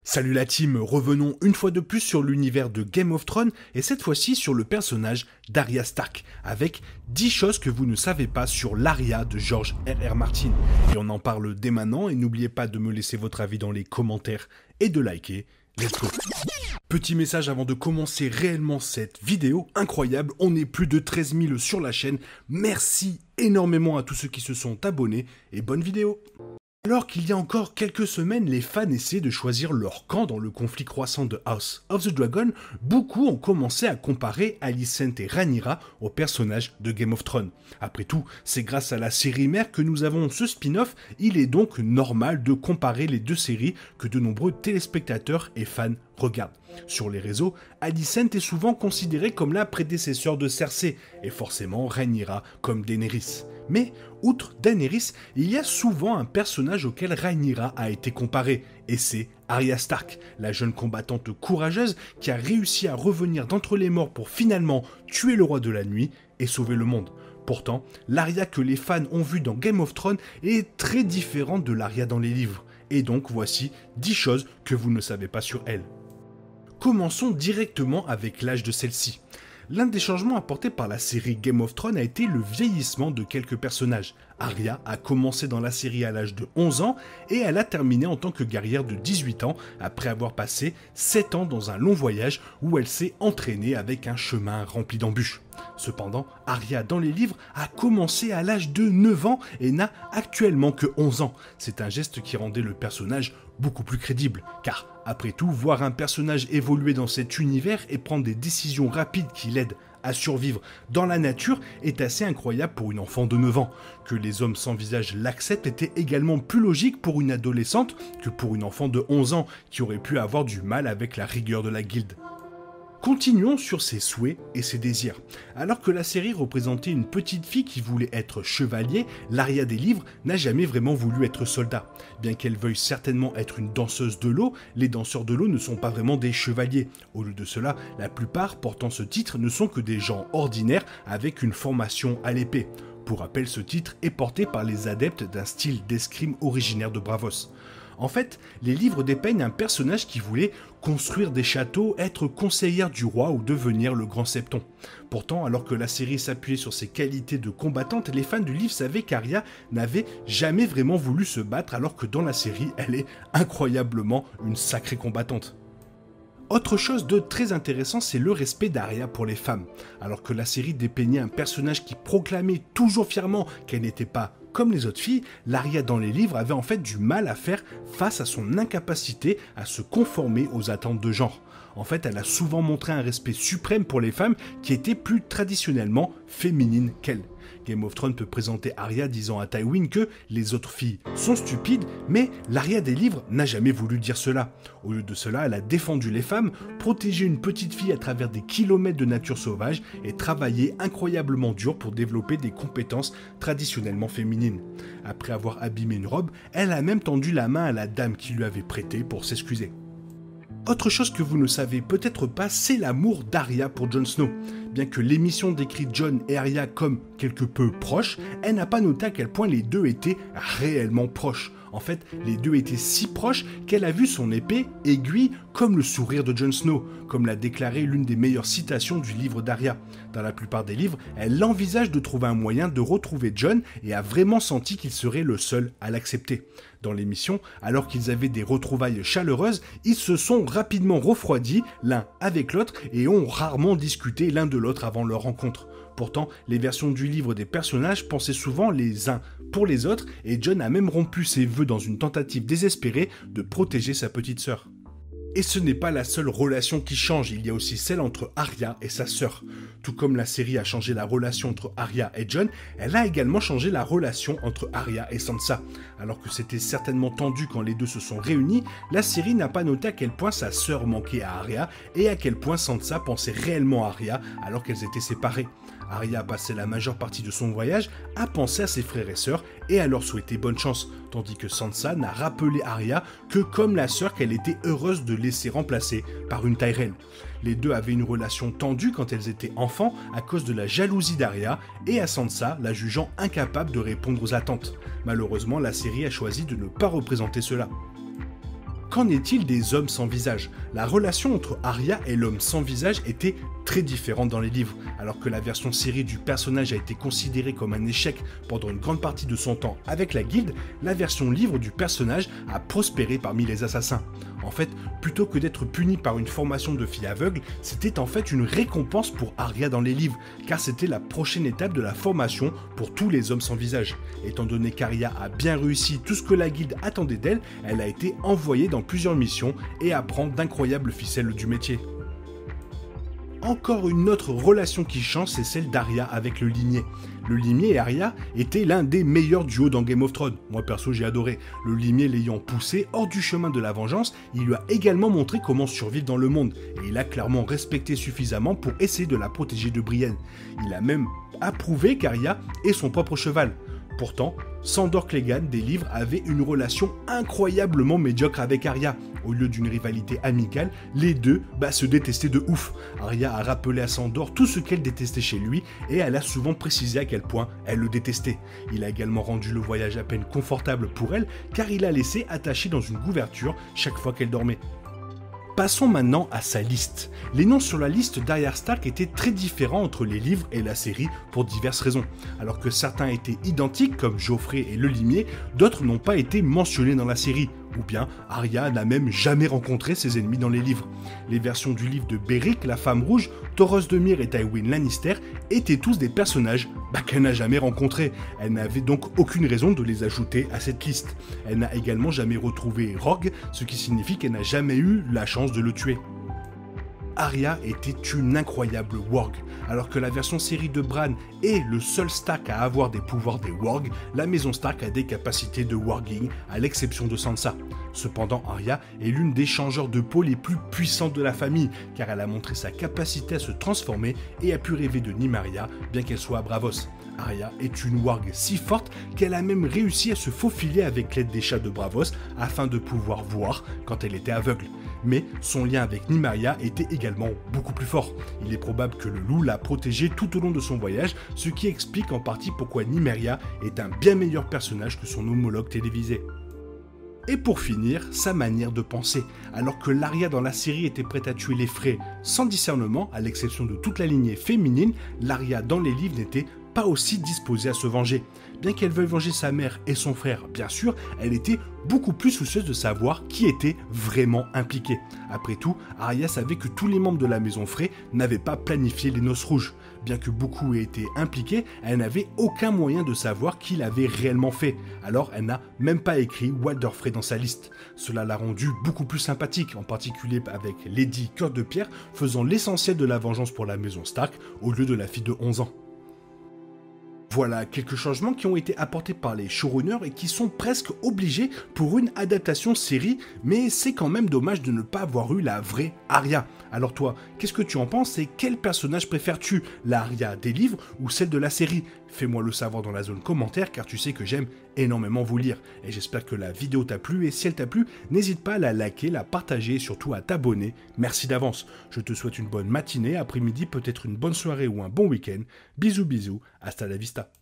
Salut la team, revenons une fois de plus sur l'univers de Game of Thrones et cette fois-ci sur le personnage d'Arya Stark avec 10 choses que vous ne savez pas sur l'Arya de George R.R. Martin. Et on en parle dès maintenant et n'oubliez pas de me laisser votre avis dans les commentaires et de liker. Let's go. Petit message avant de commencer réellement cette vidéo incroyable, on est plus de 13 000 sur la chaîne, merci énormément à tous ceux qui se sont abonnés et bonne vidéo. Alors qu'il y a encore quelques semaines, les fans essaient de choisir leur camp dans le conflit croissant de House of the Dragon, beaucoup ont commencé à comparer Alicent et Rhaenyra aux personnages de Game of Thrones. Après tout, c'est grâce à la série mère que nous avons ce spin-off, il est donc normal de comparer les deux séries que de nombreux téléspectateurs et fans regardent. Sur les réseaux, Alicent est souvent considérée comme la prédécesseur de Cersei, et forcément Rhaenyra comme Daenerys. Mais, outre Daenerys, il y a souvent un personnage auquel Rhaenyra a été comparée, et c'est Arya Stark, la jeune combattante courageuse qui a réussi à revenir d'entre les morts pour finalement tuer le roi de la nuit et sauver le monde. Pourtant, l'Arya que les fans ont vue dans Game of Thrones est très différente de l'Arya dans les livres, et donc voici 10 choses que vous ne savez pas sur elle. Commençons directement avec l'âge de celle-ci. L'un des changements apportés par la série Game of Thrones a été le vieillissement de quelques personnages. Arya a commencé dans la série à l'âge de 11 ans et elle a terminé en tant que guerrière de 18 ans après avoir passé 7 ans dans un long voyage où elle s'est entraînée avec un chemin rempli d'embûches. Cependant, Arya dans les livres a commencé à l'âge de 9 ans et n'a actuellement que 11 ans. C'est un geste qui rendait le personnage beaucoup plus crédible, car après tout, voir un personnage évoluer dans cet univers et prendre des décisions rapides qui l'aident à survivre dans la nature est assez incroyable pour une enfant de 9 ans. Que les hommes sans visage l'acceptent était également plus logique pour une adolescente que pour une enfant de 11 ans qui aurait pu avoir du mal avec la rigueur de la guilde. Continuons sur ses souhaits et ses désirs. Alors que la série représentait une petite fille qui voulait être chevalier, l'Arya des livres n'a jamais vraiment voulu être soldat. Bien qu'elle veuille certainement être une danseuse de l'eau, les danseurs de l'eau ne sont pas vraiment des chevaliers. Au lieu de cela, la plupart portant ce titre ne sont que des gens ordinaires avec une formation à l'épée. Pour rappel, ce titre est porté par les adeptes d'un style d'escrime originaire de Bravos. En fait, les livres dépeignent un personnage qui voulait construire des châteaux, être conseillère du roi ou devenir le grand septon. Pourtant, alors que la série s'appuyait sur ses qualités de combattante, les fans du livre savaient qu'Arya n'avait jamais vraiment voulu se battre alors que dans la série, elle est incroyablement une sacrée combattante. Autre chose de très intéressant, c'est le respect d'Arya pour les femmes. Alors que la série dépeignait un personnage qui proclamait toujours fièrement qu'elle n'était pas comme les autres filles, l'Arya dans les livres avait en fait du mal à faire face à son incapacité à se conformer aux attentes de genre. En fait, elle a souvent montré un respect suprême pour les femmes qui étaient plus traditionnellement féminines qu'elle. Game of Thrones peut présenter Arya disant à Tywin que les autres filles sont stupides, mais l'Arya des livres n'a jamais voulu dire cela. Au lieu de cela, elle a défendu les femmes, protégé une petite fille à travers des kilomètres de nature sauvage et travaillé incroyablement dur pour développer des compétences traditionnellement féminines. Après avoir abîmé une robe, elle a même tendu la main à la dame qui lui avait prêté pour s'excuser. Autre chose que vous ne savez peut-être pas, c'est l'amour d'Arya pour Jon Snow. Bien que l'émission décrit Jon et Arya comme quelque peu proches, elle n'a pas noté à quel point les deux étaient réellement proches. En fait, les deux étaient si proches qu'elle a vu son épée aiguille comme le sourire de Jon Snow, comme l'a déclaré l'une des meilleures citations du livre d'Arya. Dans la plupart des livres, elle envisage de trouver un moyen de retrouver Jon et a vraiment senti qu'il serait le seul à l'accepter. Dans l'émission, alors qu'ils avaient des retrouvailles chaleureuses, ils se sont rapidement refroidis l'un avec l'autre et ont rarement discuté l'un de l'autre avant leur rencontre. Pourtant, les versions du livre des personnages pensaient souvent les uns pour les autres et Jon a même rompu ses vœux dans une tentative désespérée de protéger sa petite sœur. Et ce n'est pas la seule relation qui change, il y a aussi celle entre Arya et sa sœur. Tout comme la série a changé la relation entre Arya et Jon, elle a également changé la relation entre Arya et Sansa. Alors que c'était certainement tendu quand les deux se sont réunis, la série n'a pas noté à quel point sa sœur manquait à Arya et à quel point Sansa pensait réellement à Arya alors qu'elles étaient séparées. Arya a passé la majeure partie de son voyage à penser à ses frères et sœurs et à leur souhaiter bonne chance, tandis que Sansa n'a rappelé Arya que comme la sœur qu'elle était heureuse de laisser remplacer par une Tyrell. Les deux avaient une relation tendue quand elles étaient enfants à cause de la jalousie d'Arya et à Sansa la jugeant incapable de répondre aux attentes. Malheureusement, la série a choisi de ne pas représenter cela. qu'en est-il des hommes sans visage? La relation entre Arya et l'homme sans visage était très différente dans les livres. Alors que la version série du personnage a été considérée comme un échec pendant une grande partie de son temps avec la guilde, la version livre du personnage a prospéré parmi les assassins. En fait, plutôt que d'être puni par une formation de fille aveugle, c'était en fait une récompense pour Arya dans les livres, car c'était la prochaine étape de la formation pour tous les hommes sans visage. Étant donné qu'Arya a bien réussi tout ce que la guilde attendait d'elle, elle a été envoyée dans plusieurs missions et apprend d'incroyables ficelles du métier. Encore une autre relation qui change, c'est celle d'Arya avec le limier. Le limier et Arya étaient l'un des meilleurs duos dans Game of Thrones. Moi perso j'ai adoré. Le limier l'ayant poussé hors du chemin de la vengeance, il lui a également montré comment survivre dans le monde. Et il a clairement respecté suffisamment pour essayer de la protéger de Brienne. Il a même approuvé qu'Arya ait son propre cheval. Pourtant, Sandor Clegane des livres avait une relation incroyablement médiocre avec Arya. Au lieu d'une rivalité amicale, les deux se détestaient de ouf. Arya a rappelé à Sandor tout ce qu'elle détestait chez lui et elle a souvent précisé à quel point elle le détestait. Il a également rendu le voyage à peine confortable pour elle car il l'a laissée attachée dans une couverture chaque fois qu'elle dormait. Passons maintenant à sa liste. Les noms sur la liste d'Arya Stark étaient très différents entre les livres et la série pour diverses raisons. Alors que certains étaient identiques comme Joffrey et le limier, d'autres n'ont pas été mentionnés dans la série. Ou bien Arya n'a même jamais rencontré ses ennemis dans les livres. Les versions du livre de Beric, la femme rouge, Thoros de Myr et Tywin Lannister étaient tous des personnages qu'elle n'a jamais rencontrés. Elle n'avait donc aucune raison de les ajouter à cette liste. Elle n'a également jamais retrouvé Rogue, ce qui signifie qu'elle n'a jamais eu la chance de le tuer. Arya était une incroyable warg. Alors que la version série de Bran est le seul Stark à avoir des pouvoirs des wargs, la maison Stark a des capacités de warging, à l'exception de Sansa. Cependant, Arya est l'une des changeurs de peau les plus puissantes de la famille, car elle a montré sa capacité à se transformer et a pu rêver de Nymeria, bien qu'elle soit à Braavos. Arya est une warg si forte qu'elle a même réussi à se faufiler avec l'aide des chats de Braavos afin de pouvoir voir quand elle était aveugle. Mais son lien avec Nymeria était également beaucoup plus fort. Il est probable que le loup l'a protégée tout au long de son voyage, ce qui explique en partie pourquoi Nymeria est un bien meilleur personnage que son homologue télévisé. Et pour finir, sa manière de penser. Alors que l'Arya dans la série était prête à tuer les Frey sans discernement, à l'exception de toute la lignée féminine, l'Arya dans les livres n'était pas aussi disposée à se venger. Bien qu'elle veuille venger sa mère et son frère, bien sûr, elle était beaucoup plus soucieuse de savoir qui était vraiment impliqué. Après tout, Arya savait que tous les membres de la maison Frey n'avaient pas planifié les noces rouges. Bien que beaucoup aient été impliqués, elle n'avait aucun moyen de savoir qui l'avait réellement fait. Alors elle n'a même pas écrit Walder Frey dans sa liste. Cela l'a rendue beaucoup plus sympathique, en particulier avec Lady Cœur de Pierre faisant l'essentiel de la vengeance pour la maison Stark au lieu de la fille de 11 ans. Voilà quelques changements qui ont été apportés par les showrunners et qui sont presque obligés pour une adaptation série, mais c'est quand même dommage de ne pas avoir eu la vraie Arya. Alors toi, qu'est-ce que tu en penses et quel personnage préfères-tu, la Arya des livres ou celle de la série? Fais-moi le savoir dans la zone commentaire car tu sais que j'aime énormément vous lire. Et j'espère que la vidéo t'a plu et si elle t'a plu, n'hésite pas à la liker, la partager et surtout à t'abonner. Merci d'avance. Je te souhaite une bonne matinée, après-midi, peut-être une bonne soirée ou un bon week-end. Bisous bisous, hasta la vista.